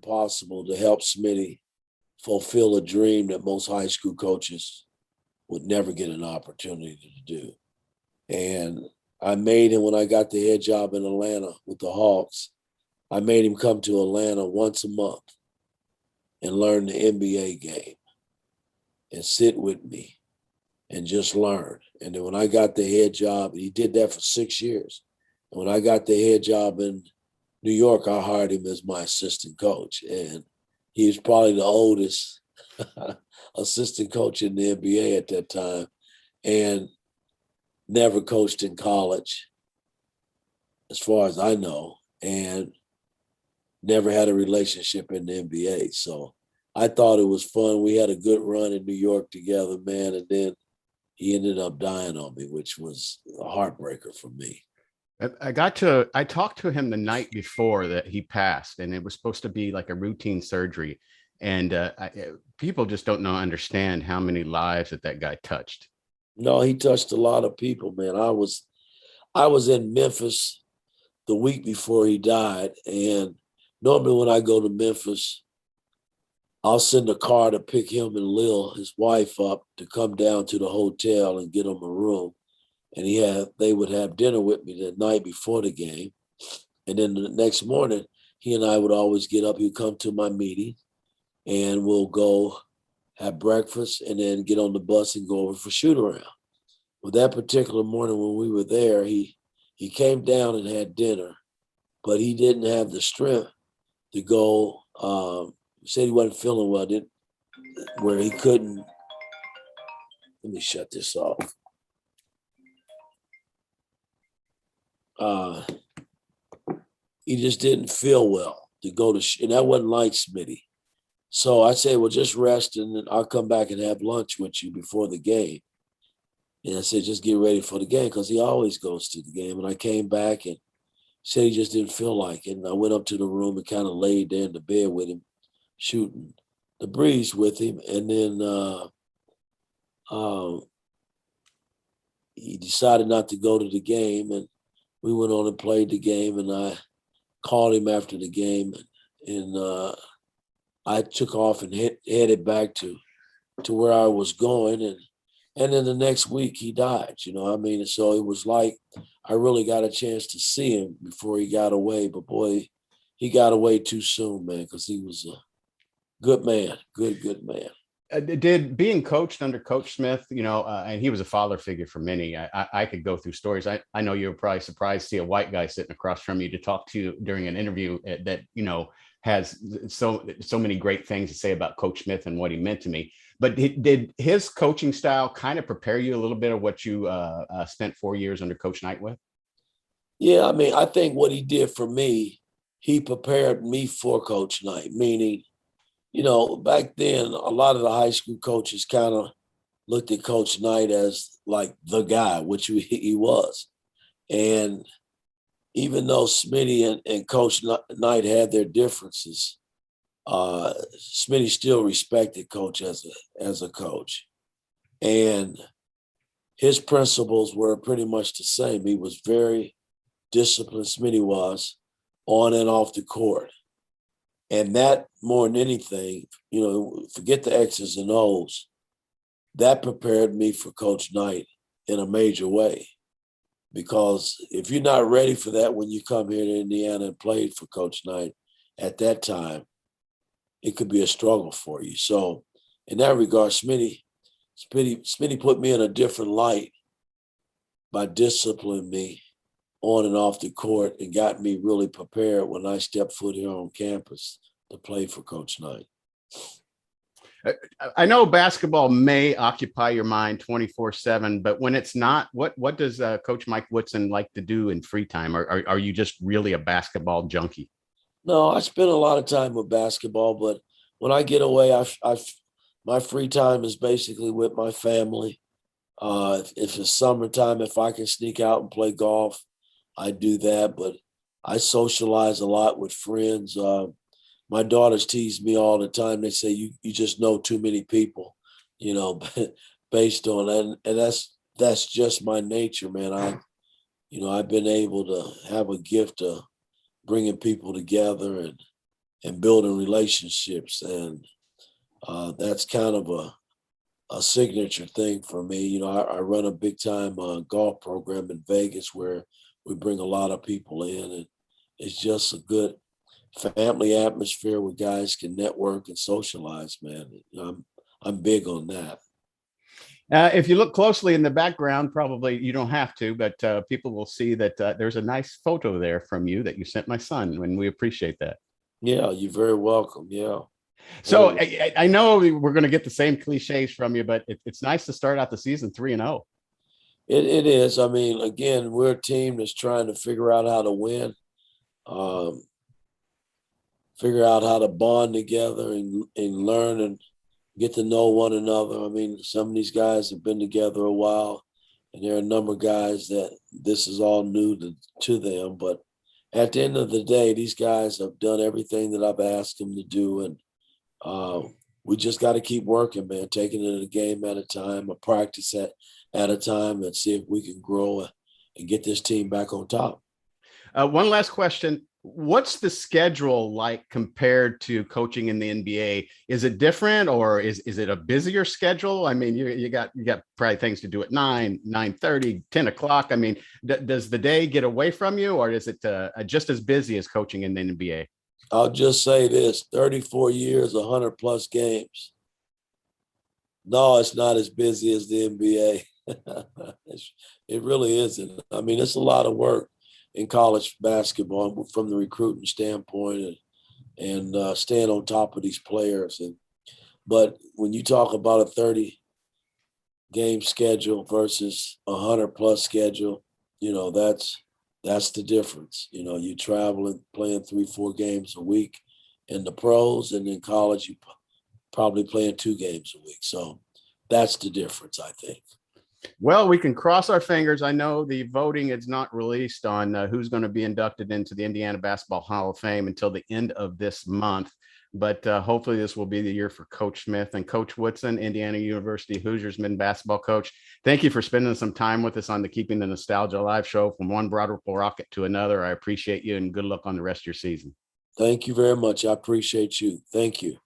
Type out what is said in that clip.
possible to help Smitty fulfill a dream that most high school coaches would never get an opportunity to do. And I made him, when I got the head job in Atlanta with the Hawks, I made him come to Atlanta once a month and learn the NBA game and sit with me and just learn. And then when I got the head job, he did that for 6 years. And when I got the head job in New York, I hired him as my assistant coach. And he was probably the oldest assistant coach in the NBA at that time, and never coached in college, as far as I know, and never had a relationship in the NBA. So I thought it was fun. We had a good run in New York together, man, and then he ended up dying on me, which was a heartbreaker for me. I talked to him the night before that he passed, and it was supposed to be like a routine surgery. And people just don't understand how many lives that guy touched. No, he touched a lot of people, man. I was in Memphis the week before he died, and normally when I go to Memphis, I'll send a car to pick him and Lil, his wife, up to come down to the hotel and get him a room. And they would have dinner with me the night before the game. And then the next morning, he and I would always get up. He'd come to my meeting, and we'll go have breakfast and then get on the bus and go over for shoot around. Well, that particular morning when we were there, he came down and had dinner, but he didn't have the strength to go. He said he wasn't feeling well, where he couldn't. Let me shut this off. He just didn't feel well to go to, and that wasn't like Smitty. So I said, well, just rest, and then I'll come back and have lunch with you before the game. And I said, just get ready for the game, because he always goes to the game. And I came back and said he just didn't feel like it. And I went up to the room and kind of laid there in the bed with him, shooting the breeze with him. And then he decided not to go to the game. And we went on and played the game. And I called him after the game. And I took off and headed back to where I was going. And then the next week he died, I mean? So it was like I really got a chance to see him before he got away. But boy, he got away too soon, man, because he was a good man, good man. Did being coached under Coach Smith, and he was a father figure for many. I could go through stories. I know you were probably surprised to see a white guy sitting across from you to talk to during an interview that, has so many great things to say about Coach Smith and what he meant to me. But did his coaching style kind of prepare you a little bit of what you spent 4 years under Coach Knight with? Yeah, I mean, I think what he did for me, he prepared me for Coach Knight, meaning, back then, a lot of the high school coaches kind of looked at Coach Knight as like the guy, which he was. And even though Smitty and Coach Knight had their differences, Smitty still respected Coach as a coach. And his principles were pretty much the same. He was very disciplined, Smitty was, on and off the court. And that, more than anything, forget the X's and O's, that prepared me for Coach Knight in a major way. Because if you're not ready for that when you come here to Indiana and played for Coach Knight at that time, it could be a struggle for you. So in that regard, Smitty put me in a different light by disciplining me on and off the court and got me really prepared when I stepped foot here on campus to play for Coach Knight. I know basketball may occupy your mind 24/7, but when it's not, what does Coach Mike Woodson like to do in free time? Or are you just really a basketball junkie? No, I spend a lot of time with basketball, but when I get away, my free time is basically with my family. If it's summertime, if I can sneak out and play golf, I do that. But I socialize a lot with friends. My daughters tease me all the time. They say, you just know too many people, based on that. And that's just my nature, man. I've been able to have a gift of bringing people together and building relationships. And that's kind of a signature thing for me. You know, I run a big time golf program in Vegas where we bring a lot of people in, and it's just a good family atmosphere where guys can network and socialize. Man, you know, I'm big on that. If you look closely in the background, probably you don't have to, but people will see that there's a nice photo there from you that you sent my son, and we appreciate that. Yeah, you're very welcome. Yeah. So Well, I know we're going to get the same cliches from you, but it's nice to start out the season 3-0. it is. I mean, again, we're a team that's trying to figure out how to win, um, figure out how to bond together and learn and get to know one another. I mean, some of these guys have been together a while, and there are a number of guys that this is all new to them. But at the end of the day, these guys have done everything that I've asked them to do, and uh, we just got to keep working, man. Taking it a game at a time, a practice at a time, and see if we can grow and get this team back on top. One last question. What's the schedule like compared to coaching in the NBA? Is it different, or is it a busier schedule? I mean, you got probably things to do at 9, 9:30, 10 o'clock. I mean, does the day get away from you, or is it just as busy as coaching in the NBA? I'll just say this: 34 years, 100 plus games. No, it's not as busy as the NBA. It really isn't. I mean, it's a lot of work in college basketball from the recruiting standpoint and staying on top of these players. But when you talk about a 30 game schedule versus 100 plus schedule, you know, that's the difference. You know, you traveling, playing 3, 4 games a week in the pros, and in college you probably playing 2 games a week. So that's the difference, I think. Well, we can cross our fingers. I know the voting is not released on who's going to be inducted into the Indiana Basketball Hall of Fame until the end of this month. But hopefully this will be the year for Coach Smith and Coach Woodson, Indiana University Hoosiers men's basketball coach. Thank you for spending some time with us on the Keeping the Nostalgia Live show from one Broad Ripple Rocket to another. I appreciate you, and good luck on the rest of your season. Thank you very much. I appreciate you. Thank you.